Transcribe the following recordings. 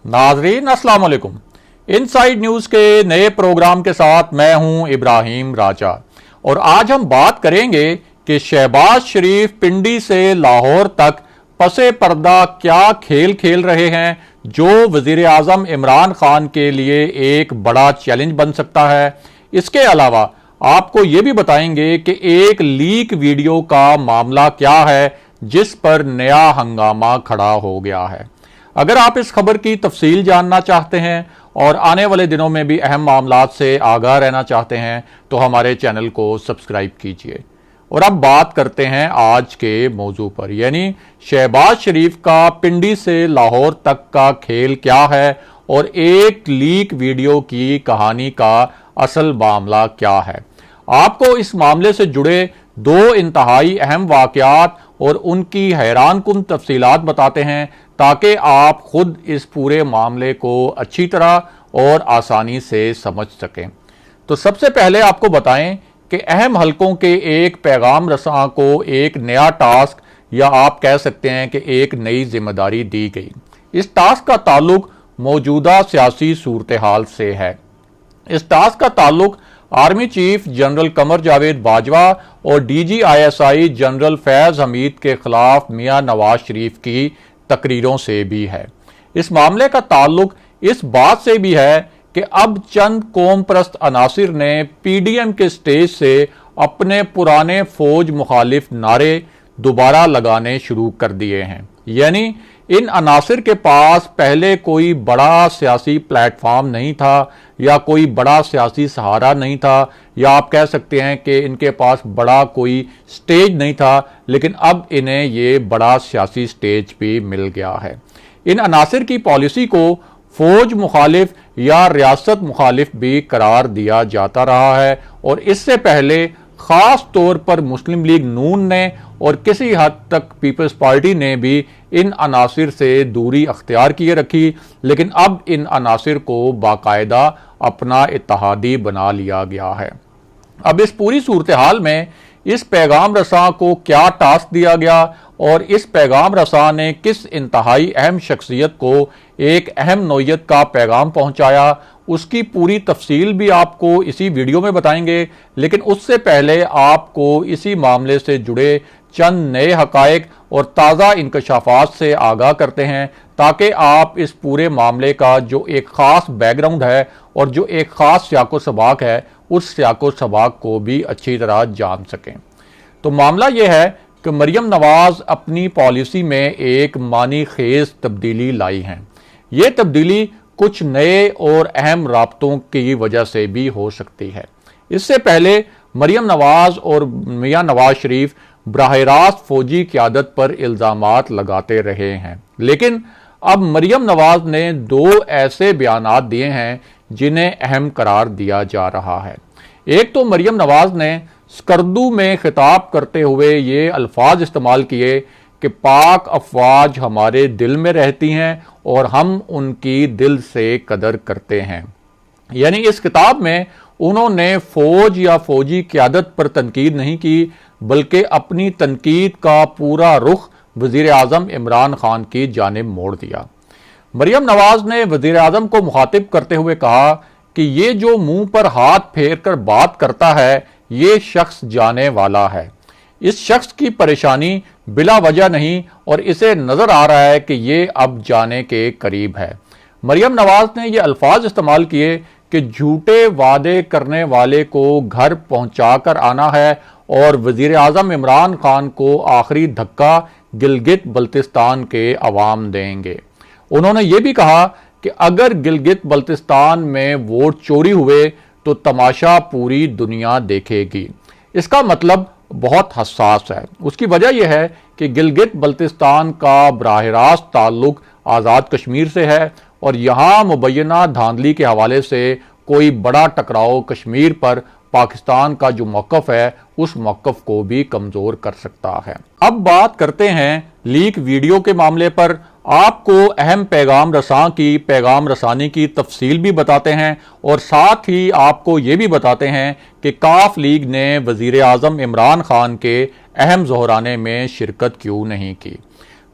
नाजरीन अस्सलाम वालेकुम। इनसाइड न्यूज के नए प्रोग्राम के साथ मैं हूं इब्राहिम राजा और आज हम बात करेंगे कि शहबाज शरीफ पिंडी से लाहौर तक पसे पर्दा क्या खेल खेल रहे हैं जो वजीर आजम इमरान खान के लिए एक बड़ा चैलेंज बन सकता है। इसके अलावा आपको ये भी बताएंगे कि एक लीक वीडियो का मामला क्या है जिस पर नया हंगामा खड़ा हो गया है। अगर आप इस खबर की तफसील जानना चाहते हैं और आने वाले दिनों में भी अहम मामलात से आगाह रहना चाहते हैं तो हमारे चैनल को सब्सक्राइब कीजिए। और अब बात करते हैं आज के मौजू पर, यानी शहबाज शरीफ का पिंडी से लाहौर तक का खेल क्या है और एक लीक वीडियो की कहानी का असल मामला क्या है। आपको इस मामले से जुड़े दो इंतहाई अहम वाकयात और उनकी हैरानकुन तफसीलात बताते हैं ताकि आप खुद इस पूरे मामले को अच्छी तरह और आसानी से समझ सकें। तो सबसे पहले आपको बताएं कि अहम हलकों के एक पैगाम रसां को एक नया टास्क या आप कह सकते हैं कि एक नई जिम्मेदारी दी गई। इस टास्क का ताल्लुक मौजूदा सियासी सूरत हाल से है। इस टास्क का ताल्लुक army chief general Qamar Javed Bajwa और DGISI जनरल फैज हमीद के खिलाफ मियां नवाज शरीफ की तकरीरों से भी है। इस मामले का ताल्लुक इस बात से भी है कि अब चंद कौम परस्त अनासिर ने PDM के स्टेज से अपने पुराने फौज मुखालिफ नारे दोबारा लगाने शुरू कर दिए हैं। यानी इन अनासिर के पास पहले कोई बड़ा सियासी प्लेटफॉर्म नहीं था या कोई बड़ा सियासी सहारा नहीं था या आप कह सकते हैं कि इनके पास बड़ा कोई स्टेज नहीं था, लेकिन अब इन्हें ये बड़ा सियासी स्टेज भी मिल गया है। इन अनासिर की पॉलिसी को फौज मुखालिफ या रियासत मुखालिफ भी करार दिया जाता रहा है और इससे पहले खास तौर पर मुस्लिम लीग नून ने और किसी हद तक पीपल्स पार्टी ने भी इन अनासिर से दूरी अख्तियार किए रखी, लेकिन अब इन अनासिर को बाकायदा अपना इत्तेहादी बना लिया गया है। अब इस पूरी सूरत हाल में इस पैगाम रसां को क्या टास्क दिया गया और इस पैगाम रसां ने किस इंतहाई अहम शख्सियत को एक अहम नौयत का पैगाम पहुंचाया, उसकी पूरी तफसील भी आपको इसी वीडियो में बताएंगे। लेकिन उससे पहले आपको इसी मामले से जुड़े चंद नए हकायक और ताज़ा इंकशाफात से आगाह करते हैं ताकि आप इस पूरे मामले का जो एक ख़ास बैकग्राउंड है और जो एक ख़ास सियाको सबाक है उस सियाको सबाक को भी अच्छी तरह जान सकें। तो मामला यह है कि मरियम नवाज अपनी पॉलिसी में एक मानी खेज तब्दीली लाई हैं। ये तब्दीली कुछ नए और अहम राब्तों की वजह से भी हो सकती है। इससे पहले मरियम नवाज और मियां नवाज शरीफ बराह रास्त फौजी क़यादत पर इल्ज़ामात लगाते रहे हैं, लेकिन अब मरियम नवाज ने दो ऐसे बयानात दिए हैं जिन्हें अहम करार दिया जा रहा है। एक तो मरियम नवाज ने स्कर्दू में खिताब करते हुए ये अल्फाज इस्तेमाल किए कि पाक अफवाज हमारे दिल में रहती हैं और हम उनकी दिल से कदर करते हैं। यानी इस किताब में उन्होंने फौज या फौजी क़यादत पर तनकीद नहीं की बल्कि अपनी तनकीद का पूरा रुख वजीर आजम इमरान खान की जानिब मोड़ दिया। मरियम नवाज ने वजीर आजम को मुखातिब करते हुए कहा कि ये जो मुंह पर हाथ फेर कर बात करता है ये शख्स जाने वाला है। इस शख्स की परेशानी बिला वजह नहीं और इसे नजर आ रहा है कि ये अब जाने के करीब है। मरियम नवाज ने ये अल्फाज इस्तेमाल किए कि झूठे वादे करने वाले को घर पहुंचाकर आना है और वजीर आजम इमरान खान को आखिरी धक्का गिलगित बल्तिस्तान के अवाम देंगे। उन्होंने ये भी कहा कि अगर गिलगित बल्तिस्तान में वोट चोरी हुए तो तमाशा पूरी दुनिया देखेगी। इसका मतलब बहुत हसास है। उसकी वजह यह है कि गिलगित बल्तिस्तान का बराह रास्त ताल्लुक आज़ाद कश्मीर से है और यहाँ मुबैना धांधली के हवाले से कोई बड़ा टकराव कश्मीर पर पाकिस्तान का जो मौक़िफ़ है उस मौक़िफ़ को भी कमज़ोर कर सकता है। अब बात करते हैं लीक वीडियो के मामले पर। आपको अहम पैगाम रसां की पैगाम रसानी की तफसील भी बताते हैं और साथ ही आपको ये भी बताते हैं कि काफ लीग ने वजीर आजम इमरान खान के अहम ज़ोहराने में शिरकत क्यों नहीं की।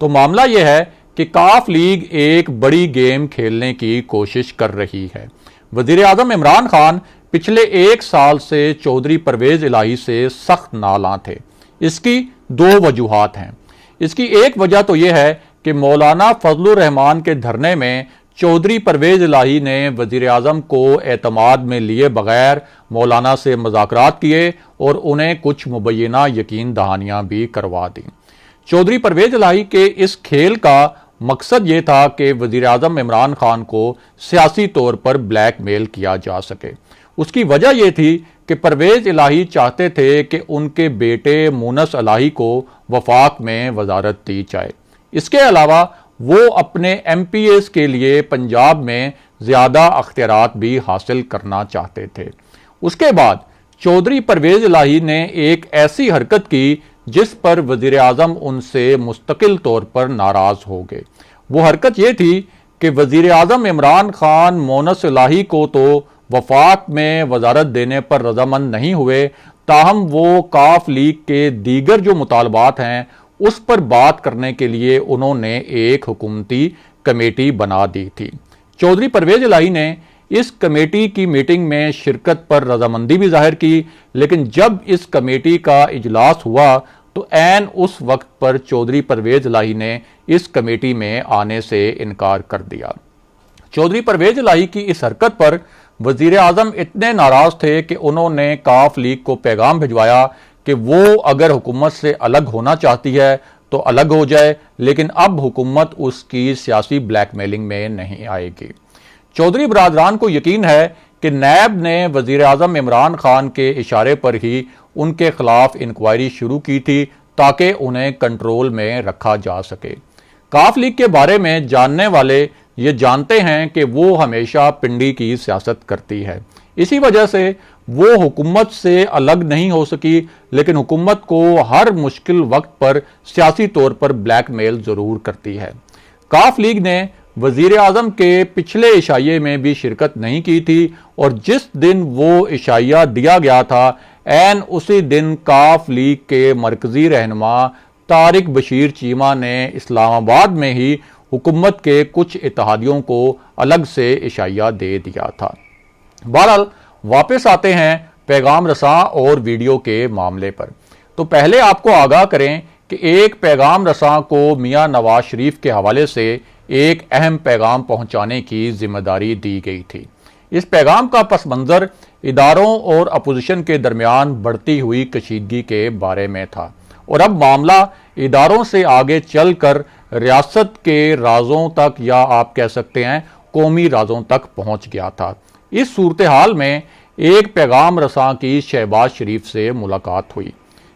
तो मामला यह है कि काफ लीग एक बड़ी गेम खेलने की कोशिश कर रही है। वजीर आजम इमरान खान पिछले 1 साल से चौधरी परवेज इलाही से सख्त नालां थे। इसकी 2 वजूहात हैं। इसकी एक वजह तो यह है कि मौलाना फजलुर रहमान के धरने में चौधरी परवेज इलाही ने वजीर आजम को एतमाद में लिए बगैर मौलाना से मुज़ाकरात किए और उन्हें कुछ मुबैना यकीन दहानियां भी करवा दी। चौधरी परवेज इलाही के इस खेल का मकसद ये था कि वजीर आजम इमरान खान को सियासी तौर पर ब्लैकमेल किया जा सके। उसकी वजह यह थी कि परवेज इलाही चाहते थे कि उनके बेटे मुनस इलाही को वफाक में वजारत दी जाए। इसके अलावा वो अपने MPs के लिए पंजाब में ज्यादा अख्तियारात भी हासिल करना चाहते थे। उसके बाद चौधरी परवेज इलाही ने एक ऐसी हरकत की जिस पर वजीर आजम उनसे मुस्तकिल तौर पर नाराज हो गए। वो हरकत ये थी कि वजीर आजम इमरान खान मुनस इलाही को तो वफाक में वजारत देने पर रजामंद नहीं हुए, ताहम वो काफ लीग के दीगर जो मुतालबात हैं उस पर बात करने के लिए उन्होंने एक हुकूमती कमेटी बना दी थी। चौधरी परवेज इलाही ने इस कमेटी की मीटिंग में शिरकत पर रजामंदी भी जाहिर की, लेकिन जब इस कमेटी का इजलास हुआ तो ऐन उस वक्त पर चौधरी परवेज इलाही ने इस कमेटी में आने से इनकार कर दिया। चौधरी परवेज इलाही की इस हरकत पर वजीर आजम इतने नाराज थे कि उन्होंने काफ लीग को पैगाम भिजवाया कि वो अगर हुकूमत से अलग होना चाहती है तो अलग हो जाए, लेकिन अब हुकूमत उसकी सियासी ब्लैकमेलिंग में नहीं आएगी। चौधरी बरादरान को यकीन है कि नैब ने वजीर आजम इमरान खान के इशारे पर ही उनके खिलाफ इंक्वायरी शुरू की थी ताकि उन्हें कंट्रोल में रखा जा सके। काफ लीग के बारे में जानने वाले ये जानते हैं कि वो हमेशा पिंडी की सियासत करती है। इसी वजह से वो हुकूमत से अलग नहीं हो सकी, लेकिन हुकूमत को हर मुश्किल वक्त पर सियासी तौर पर ब्लैकमेल जरूर करती है। काफ लीग ने वजीर आजम के पिछले इशाये में भी शिरकत नहीं की थी और जिस दिन वो इशाया दिया गया था ऐन उसी दिन काफ लीग के मरकजी रहनुमा तारिक बशीर चीमा ने इस्लामाबाद में ही हुकूमत के कुछ इत्तेहादियों को अलग से इशाया दे दिया था। बहरहाल वापस आते हैं पैगाम रसां और वीडियो के मामले पर। तो पहले आपको आगाह करें कि एक पैगाम रसां को मियां नवाज शरीफ के हवाले से एक अहम पैगाम पहुंचाने की जिम्मेदारी दी गई थी। इस पैगाम का पस मंजर इदारों और अपोजिशन के दरमियान बढ़ती हुई कशीदगी के बारे में था और अब मामला इदारों से आगे चलकर रियासत के राजों तक या आप कह सकते हैं कौमी राजों तक पहुंच गया था। इस सूरत हाल में एक पैगाम रसां की शहबाज शरीफ से मुलाकात हुई।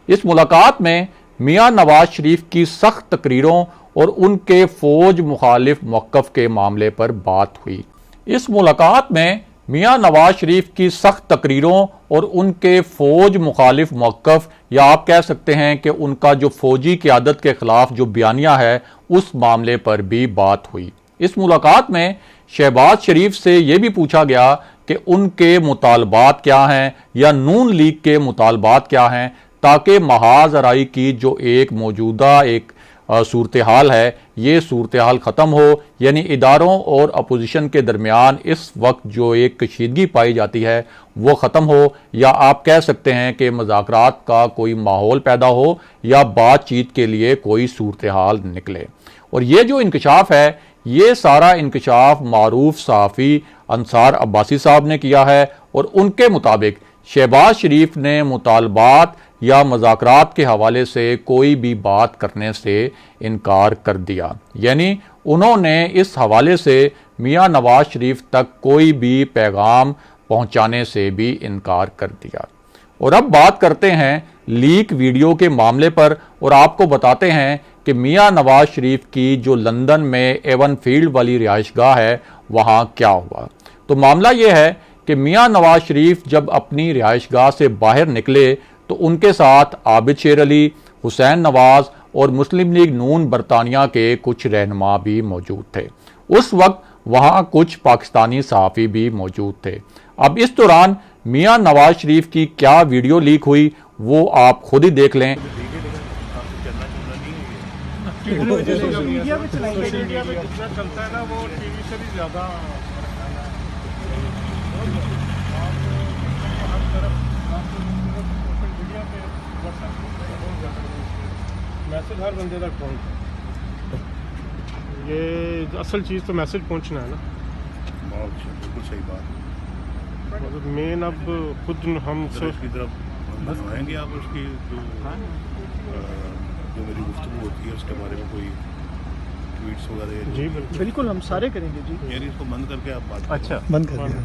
इस मुलाकात में मियां नवाज शरीफ की सख्त तकरीरों और उनके फौज मुखालिफ मौक़िफ़ के मामले पर बात हुई। इस मुलाकात में मियां नवाज शरीफ की सख्त तकरीरों और उनके फौज मुखालिफ मौक़िफ़ या आप कह सकते हैं कि उनका जो फौजी क़यादत के खिलाफ जो बयानिया है उस मामले पर भी बात हुई। इस मुलाकात में शहबाज शरीफ से यह भी पूछा गया कि उनके मुतालबात क्या हैं या नून लीग के मुतालबात क्या हैं, ताकि महाज आराई की जो एक मौजूदा एक सूरत हाल है ये सूरत हाल ख़त्म हो, यानी इदारों और अपोजिशन के दरमियान इस वक्त जो एक कशीदगी पाई जाती है वो ख़त्म हो, या आप कह सकते हैं कि मुज़ाकरात का कोई माहौल पैदा हो या बातचीत के लिए कोई सूरत हाल निकले। और ये जो इंकशाफ है ये सारा इंकशाफ मारूफ सहाफ़ी अंसार अब्बासी साहब ने किया है और उनके मुताबिक शहबाज शरीफ ने मुतालबात या मुज़ाकरात के हवाले से कोई भी बात करने से इनकार कर दिया, यानी उन्होंने इस हवाले से मियां नवाज शरीफ तक कोई भी पैगाम पहुंचाने से भी इनकार कर दिया। और अब बात करते हैं लीक वीडियो के मामले पर और आपको बताते हैं कि मियां नवाज शरीफ की जो लंदन में एवन फील्ड वाली रिहाइशगाह है वहाँ क्या हुआ। तो मामला यह है कि मियां नवाज शरीफ जब अपनी रिहाइशगाह से बाहर निकले तो उनके साथ आबिद शेर अली, हुसैन नवाज और मुस्लिम लीग नून बरतानिया के कुछ रहनुमा भी मौजूद थे। उस वक्त वहाँ कुछ पाकिस्तानी सहाफ़ी भी मौजूद थे। अब इस दौरान मियां नवाज शरीफ की क्या वीडियो लीक हुई वो आप खुद ही देख लें। सोशल मीडिया पे जितना चलता है ना वो टीवी से भी ज़्यादा हर तरफ सोशल मीडिया पे मैसेज हर बंदे तक पहुँचता है। ये असल चीज़ तो मैसेज पहुँचना है ना। बिल्कुल सही बात। मतलब मेन अब खुद हम की तरफ बनवाएंगे आप उसकी जो मेरी गुफ्तगू होती है उसके बारे में कोई ट्वीट्स वगैरह? जी बिल्कुल हम सारे करेंगे जी। यानी इसको बंद करके आप बात अच्छा करें। बंद कर दिया।